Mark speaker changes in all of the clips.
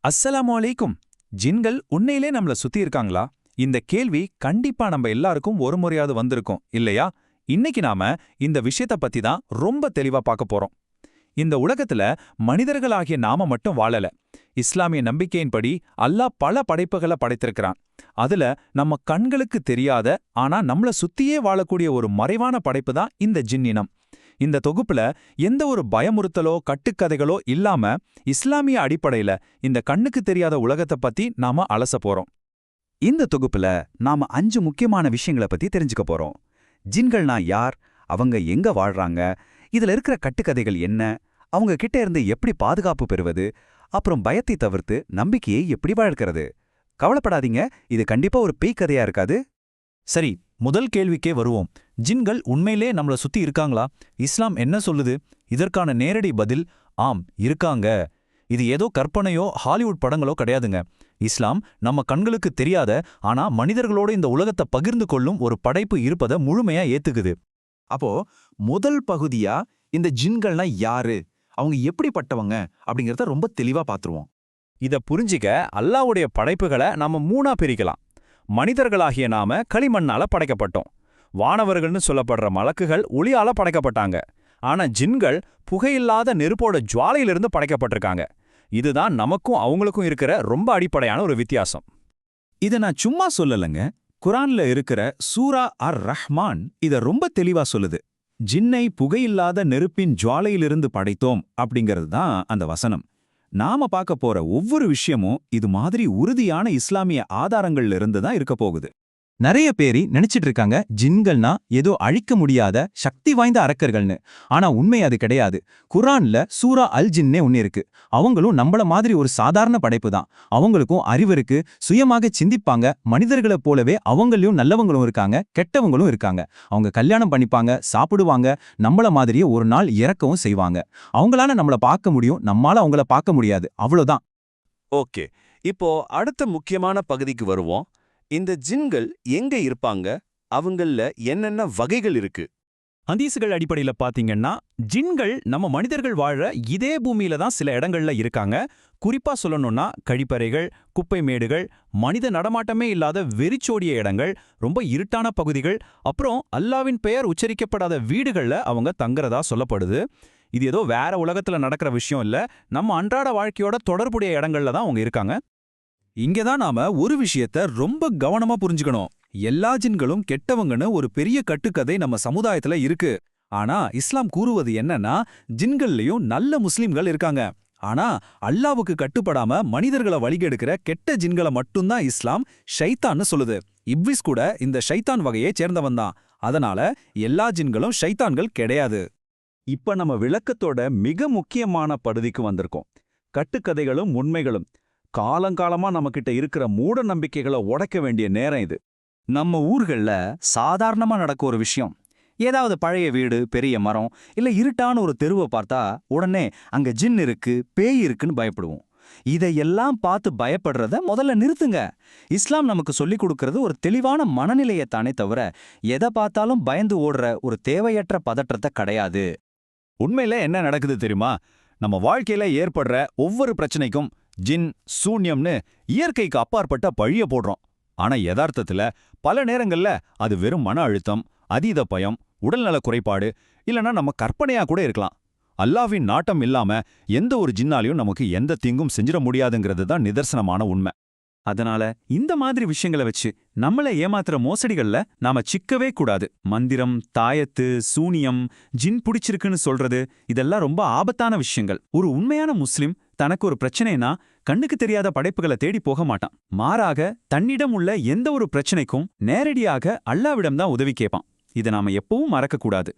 Speaker 1: அஸ்ஸலாமு அலைக்கும். ஜின்கள் உண்மையிலே நம்மள சுத்தி இருக்காங்களா? இந்த கேள்வி கண்டிப்பா நம்ம எல்லாருக்கும் ஒரு முறையாவது வந்திருக்கும் இல்லையா? இன்னைக்கு நாம இந்த விஷயத்த பத்தி தான் ரொம்ப தெளிவா பார்க்க போறோம். இந்த உலகத்துல மனிதர்களாகிய நாம மட்டும் வாழல. இஸ்லாமிய நம்பிக்கையின்படி அல்லாஹ் பல படைப்புகளை படைத்திருக்கிறான். அதுல நம்ம கண்களுக்கு தெரியாத ஆனா நம்மள சுத்தியே வாழக்கூடிய ஒரு மறைவான படைப்பு தான் இந்த ஜின் இனம். இந்த தொகுப்புல எந்த ஒரு பயமுறுத்தலோ கட்டுக்கதைகளோ இல்லாம இஸ்லாமிய அடிப்படையில இந்த கண்ணுக்கு தெரியாத உலகத்தை பத்தி நாம அலச போறோம்.
Speaker 2: இந்த தொகுப்புல நாம 5 முக்கியமான விஷயங்களை பத்தி தெரிஞ்சுக்க போறோம். ஜின்கள்னா யார், அவங்க எங்க வாழ்றாங்க, இதுல இருக்கிற கட்டுக்கதைகள் என்ன, அவங்க கிட்ட இருந்து எப்படி பாதுகாப்பு பெறுவது, அப்புறம் பயத்தை தவிர்த்து நம்பிக்கையை எப்படி வளர்க்கிறது. கவலைப்படாதீங்க, இது கண்டிப்பா ஒரு பேய் கதையா இருக்காது.
Speaker 1: சரி, முதல் கேள்விக்கே வருவோம். ஜின்கள் உண்மையிலே நம்மள சுத்தி இருக்காங்களா? இஸ்லாம் என்ன சொல்லுது? இதற்கான நேரடி பதில் ஆம், இருக்காங்க. இது ஏதோ கற்பனையோ ஹாலிவுட் படங்களோ கிடையாதுங்க. இஸ்லாம் நம்ம கண்களுக்கு தெரியாத ஆனா மனிதர்களோட இந்த உலகத்தை பகிர்ந்து கொள்ளும் ஒரு படைப்பு இருப்பதை முழுமையா ஏத்துக்குது.
Speaker 3: அப்போ முதல் பகுதியா இந்த ஜின்கள்னா யாரு, அவங்க எப்படிப்பட்டவங்க அப்படிங்கறத ரொம்ப தெளிவா பாத்துருவோம்.
Speaker 1: இத புரிஞ்சிக்க அல்லாஹ்வுடைய படைப்புகளை நாம 3ஆ பிரிக்கலாம். மனிதர்களாகிய நாம களிமண்ணால படைக்கப்பட்டோம். வானவர்கள்னு சொல்லப்படுற மலக்குகள் ஒளியால படைக்கப்பட்டாங்க. ஆனா ஜின்கள் புகையில்லாத நெருப்போட ஜுவாலையிலிருந்து படைக்கப்பட்டிருக்காங்க. இதுதான் நமக்கும் அவங்களுக்கும் இருக்கிற ரொம்ப அடிப்படையான ஒரு வித்தியாசம்.
Speaker 2: இத நான் சும்மா சொல்லலங்க. குரான்ல இருக்கிற சூரா அர்-ரஹ்மான் இத ரொம்ப தெளிவா சொல்லுது. ஜின்னை புகையில்லாத நெருப்பின் ஜுவாலையிலிருந்து படைத்தோம் அப்படிங்கிறது தான் அந்த வசனம். நாம பார்க்க போற ஒவ்வொரு விஷயமும் இது மாதிரி உறுதியான இஸ்லாமிய ஆதாரங்கள்ல இருந்து தான் இருக்க போகுது. நிறைய பேரி நினைச்சிட்டு இருக்காங்க ஜின்கள்னா ஏதோ அழிக்க முடியாத சக்தி வாய்ந்த அரக்கர்கள்னு. ஆனா உண்மை அது கிடையாது. குர்ஆன்ல சூரா அல் ஜின்னே ஒன்னு இருக்கு. அவங்களும் நம்மள மாதிரி ஒரு சாதாரண படைப்பு தான். அவங்களுக்கும் அறிவு இருக்கு, சுயமாக சிந்திப்பாங்க. மனிதர்களைப் போலவே அவங்களையும் நல்லவங்களும் இருக்காங்க, கெட்டவங்களும் இருக்காங்க. அவங்க கல்யாணம் பண்ணிப்பாங்க, சாப்பிடுவாங்க, நம்மள மாதிரியே ஒரு நாள் இறக்கவும் செய்வாங்க. அவங்களால நம்மள பார்க்க முடியும், நம்மால அவங்கள பார்க்க முடியாது, அவ்வளவுதான்.
Speaker 4: ஓகே, இப்போ அடுத்த முக்கியமான பகுதிக்கு வருவோம். இந்த ஜின்கள் எங்க இருப்பாங்க, அவங்கள என்னென்ன வகைகள் இருக்கு?
Speaker 1: ஹதீசுகள் அடிப்படையில பாத்தீங்கன்னா ஜின்கள் நம்ம மனிதர்கள் வாழற இதே பூமியில தான் சில இடங்கள்ல இருக்காங்க. குறிப்பா சொல்லணும்னா கழிப்பறைகள், குப்பை மேடுகள், மனித நடமாட்டமே இல்லாத வெறிச்சோடிய இடங்கள், ரொம்ப இருட்டான பகுதிகள், அப்புறம் அல்லாவின் பெயர் உச்சரிக்கப்படாத வீடுகள்ல அவங்க தங்குறதா சொல்லப்படுது. இது ஏதோ வேற உலகத்துல நடக்கிற விஷயம் இல்ல, நம்ம அன்றாட வாழ்க்கையோட தொடர்புடைய இடங்கள்ல தான் அவங்க இருக்காங்க. இங்கதான் நாம ஒரு விஷயத்த ரொம்ப கவனமா புரிஞ்சுக்கணும். எல்லா ஜின்களும் கெட்டவங்கன்னு ஒரு பெரிய கட்டுக்கதை நம்ம சமுதாயத்துல இருக்கு. ஆனா இஸ்லாம் கூறுவது என்னன்னா, ஜின்கள்லயும் நல்ல முஸ்லிம்கள் இருக்காங்க. ஆனா அல்லாவுக்கு கட்டுப்படாம மனிதர்களை வழிகெடுக்கிற கெட்ட ஜின்களை மட்டும்தான் இஸ்லாம் ஷைத்தான்னு சொல்லுது. இப்லிஸ் கூட இந்த ஷைத்தான் வகையை சேர்ந்தவன் தான். அதனால எல்லா ஜின்களும் ஷைத்தான்கள் கிடையாது.
Speaker 2: இப்ப நம்ம விளக்கத்தோட மிக முக்கியமான பகுதிக்கு வந்திருக்கோம். கட்டுக்கதைகளும் உண்மைகளும். காலங்காலமா நம்மகிட்ட இருக்கிற மூட நம்பிக்கைகளை உடைக்க வேண்டிய நேரம் இது. நம்ம ஊர்கள்ல சாதாரணமா நடக்க ஒரு விஷயம். ஏதாவது பழைய வீடு, பெரிய மரம், இல்ல இருட்டான ஒரு தெருவை பார்த்தா உடனே அங்க ஜின் இருக்கு, பேய் இருக்குன்னு பயப்படுவோம். இதையெல்லாம் பார்த்து பயப்படுறத முதல்ல நிறுத்துங்க. இஸ்லாம் நமக்கு சொல்லிக் கொடுக்கறது ஒரு தெளிவான மனநிலையத்தானே தவிர எதை பார்த்தாலும் பயந்து ஓடுற ஒரு தேவையற்ற பதற்றத்தை கிடையாது.
Speaker 1: உண்மையில என்ன நடக்குது தெரியுமா? நம்ம வாழ்க்கையில ஏற்படுற ஒவ்வொரு பிரச்சனைக்கும் ஜின், சூன்யம்னு இயற்கைக்கு அப்பாற்பட்ட பழிய போடுறோம். ஆனா யதார்த்தத்துல பல நேரங்கள்ல அது வெறும் மன அழுத்தம், அதீத பயம், உடல்நல குறைபாடு, இல்லனா நம்ம கற்பனையா கூட இருக்கலாம். அல்லாஹ்வின் நாட்டம் இல்லாம எந்த ஒரு ஜின்னாலையும் நமக்கு எந்த தீங்கும் செஞ்சிட முடியாதுங்கிறது தான் நிதர்சனமான உண்மை.
Speaker 2: அதனால இந்த மாதிரி விஷயங்களை வச்சு நம்மளை ஏமாத்துற மோசடிகள்ல நாம சிக்கவே கூடாது. மந்திரம், தாயத்து, சூனியம், ஜின் பிடிச்சிருக்குன்னு சொல்றது இதெல்லாம் ரொம்ப ஆபத்தான விஷயங்கள். ஒரு உண்மையான முஸ்லிம் தனக்கு ஒரு பிரச்சனைனா கண்ணுக்கு தெரியாத படைப்புகளை தேடி போக மாட்டான். மாறாக தன்னிடம் உள்ள எந்த ஒரு பிரச்சனைக்கும் நேரடியாக அல்லாவிடம் தான் உதவி கேட்பான். இதை நாம எப்பவும் மறக்க கூடாது.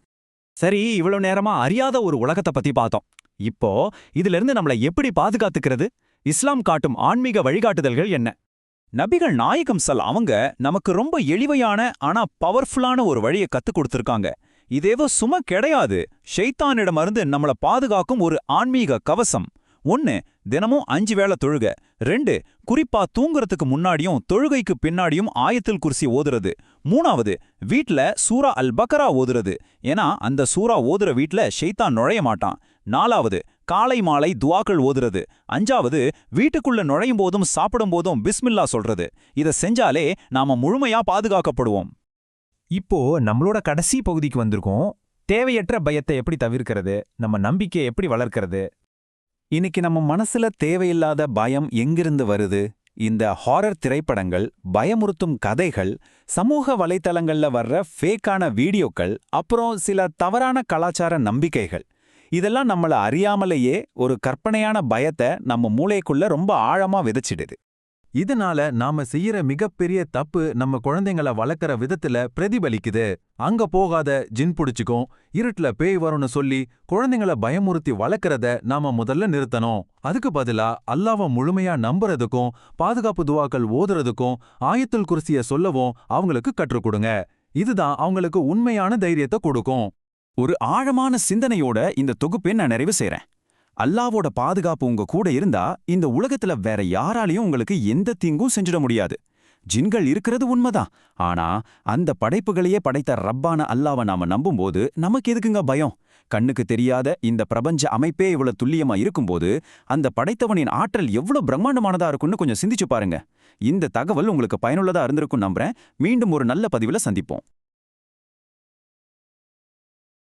Speaker 1: சரி, இவ்வளவு நேரமா அறியாத ஒரு உலகத்தை பத்தி பார்த்தோம். இப்போ இதுல இருந்து நம்மளை எப்படி பாதுகாத்துக்கிறது? இஸ்லாம் காட்டும் ஆன்மீக வழிகாட்டுதல்கள் என்ன? நபிகள் நாயகம் அவங்க நமக்கு ரொம்ப எளிமையான ஆனா பவர்ஃபுல்லான ஒரு வழியை கத்துக் கொடுத்திருக்காங்க. இதேவோ சும்மா கிடையாது. ஷைத்தானிடமிருந்து நம்மளை பாதுகாக்கும் ஒரு ஆன்மீக கவசம். 1. தினமும் 5 வேளை தொழுக. 2. குறிப்பா தூங்குறதுக்கு முன்னாடியும் தொழுகைக்கு பின்னாடியும் ஆயத்துல் குர்சி ஓதுறது. 3. வீட்ல சூரா அல் பக்ரா ஓதுறது. ஏன்னா அந்த சூரா ஓதுற வீட்ல ஷைத்தான் நுழைய மாட்டான். 4. காலை மாலை துவாக்கள் ஓதுறது. 5வது வீட்டுக்குள்ள நுழையும் போதும் சாப்பிடும் போதும் பிஸ்மில்லா சொல்றது. இத செஞ்சாலே நாம முழுமையா பாதுகாக்கப்படுவோம்.
Speaker 2: இப்போ நம்மளோட கடைசி பகுதிக்கு வந்திருக்கோம். தேவையற்ற பயத்தை எப்படி தவிர்க்கிறது, நம்ம நம்பிக்கையை எப்படி வளர்க்கிறது. இன்னைக்கு நம்ம மனசுல தேவையில்லாத பயம் எங்கிருந்து வருது? இந்த ஹாரர் திரைப்படங்கள், பயமுறுத்தும் கதைகள், சமூக வலைத்தளங்கள்ல வர்ற ஃபேக்கான வீடியோக்கள், அப்புறம் சில தவறான கலாச்சார நம்பிக்கைகள், இதெல்லாம் நம்மள அறியாமலேயே ஒரு கற்பனையான பயத்தை நம்ம மூளைக்குள்ள ரொம்ப ஆழமா விதைச்சிடுது.
Speaker 3: இதனால நாம செய்யற மிகப்பெரிய தப்பு நம்ம குழந்தைங்கள வளர்க்கற விதத்துல பிரதிபலிக்குது. அங்க போகாத, ஜின் புடிச்சுக்கும், இருட்டுல பேய் வரும்னு சொல்லி குழந்தைங்கள பயமுறுத்தி வளர்க்கறத நாம முதல்ல நிறுத்தணும். அதுக்கு பதிலா அல்லாஹ்வை முழுமையா நம்புறதுக்கும் பாதுகாப்பு துவாக்கள் ஓதுறதுக்கும் ஆயத்துல் குர்சிய சொல்லவும் அவங்களுக்கு கற்றுக் கொடுங்க. இதுதான் அவங்களுக்கு உண்மையான தைரியத்தை கொடுக்கும்.
Speaker 1: ஒரு ஆழமான சிந்தனையோட இந்த தொகுப்பை நான் நிறைவு செய்றேன். அல்லாவோட பாதுகாப்பு உங்க கூட இருந்தா இந்த உலகத்துல வேற யாராலையும் உங்களுக்கு எந்த தீங்கும் செஞ்சிட முடியாது. ஜின்கள் இருக்கிறது உண்மைதான். ஆனா அந்த படைப்புகளையே படைத்த ரப்பான அல்லாவை நாம நம்பும்போது நமக்கு எதுக்குங்க பயம்? கண்ணுக்கு தெரியாத இந்த பிரபஞ்ச அமைப்பே இவ்வளவு துல்லியமா இருக்கும்போது அந்த படைத்தவனின் ஆற்றல் எவ்வளவு பிரம்மாண்டமானதா இருக்கும்னு கொஞ்சம் சிந்திச்சு பாருங்க. இந்த தகவல் உங்களுக்கு பயனுள்ளதா இருந்திருக்கும் நம்புறேன். மீண்டும் ஒரு நல்ல பதிவுல சந்திப்போம்.